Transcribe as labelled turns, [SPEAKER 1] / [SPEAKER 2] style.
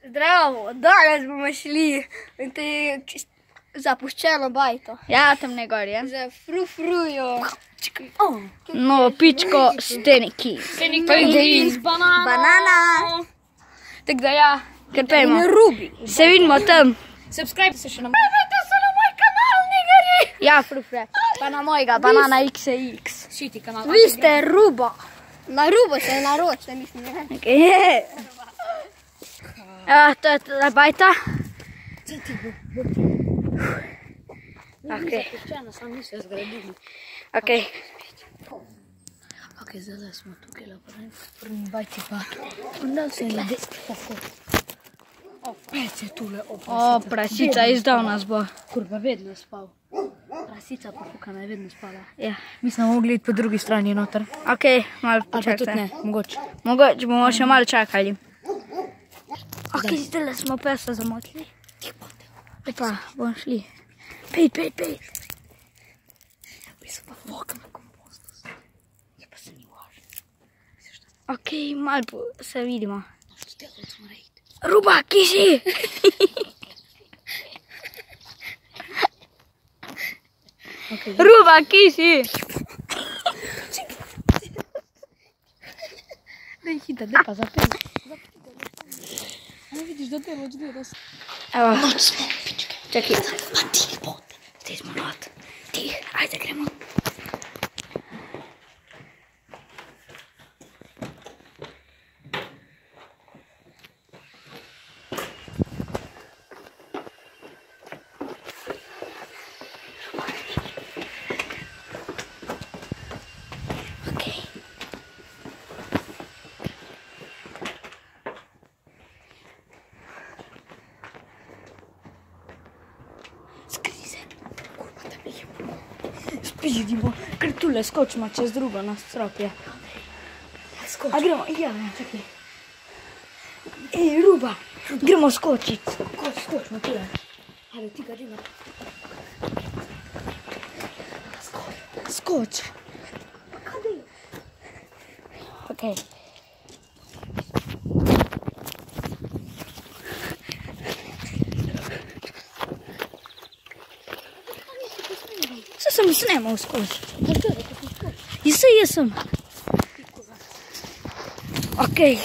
[SPEAKER 1] Zdravo, danes bomo šli za puščeno bajto.
[SPEAKER 2] Ja, tam ne gor je.
[SPEAKER 1] Za frufrujo.
[SPEAKER 2] No, pičko steniki.
[SPEAKER 1] Steniki z banana.
[SPEAKER 2] Tako da ja, ker pejmo.
[SPEAKER 1] Rubi.
[SPEAKER 2] Se vidimo tam.
[SPEAKER 1] Subscribe se še na moj kanal, nigari.
[SPEAKER 2] Ja, frufre. Pa na mojega, banana XX.
[SPEAKER 1] Šiti kanal.
[SPEAKER 2] Vi ste ruba.
[SPEAKER 1] Na rubo se naročite, mislim, ne?
[SPEAKER 2] Okay. Ja, to je ta bajta. Okay. Okay.
[SPEAKER 1] Ok, zdaj smo tukaj prvi bajti pa. Onda se ljede. O, pec je tule.
[SPEAKER 2] O, prasica izdal nas bo.
[SPEAKER 1] Kurva, vedno je spal. Prasica pofukana je vedno spala.
[SPEAKER 2] Ja.
[SPEAKER 1] Mi smo mogli iti po drugi strani noter.
[SPEAKER 2] Ok, malo počakajte.
[SPEAKER 1] Ali pa tudi ne, mogoče.
[SPEAKER 2] Mogoče bomo še malo čakali. Ok, zdaj smo pesa zamotili. Epa, bomo šli. Pej.
[SPEAKER 1] Mi so pa vokam na kompostu. Je pa se ni važno.
[SPEAKER 2] Ok, malo se vidimo.
[SPEAKER 1] Zdelo smo rejti.
[SPEAKER 2] Ruba, kje si? Ruba, kje si?
[SPEAKER 1] Daj hita, daj pa zapeli. Ne vidiš, da delo odgledaš.
[SPEAKER 2] Evo.
[SPEAKER 1] Noč smo, pičke.
[SPEAKER 2] Čakaj.
[SPEAKER 1] Ma tih bote.
[SPEAKER 2] Zdaj smo not. Tih, ajde gremo. Spridimo, ker tule skočimo čez drugo nadstropje. A gremo, ja, čakaj. Ej, Ruba, gremo skočit.
[SPEAKER 1] Skočimo tule. Ali ti ga dima.
[SPEAKER 2] Skoč.
[SPEAKER 1] Kadej?
[SPEAKER 2] Okej. Saj sem snemal skoč. Jaz sem. Okej.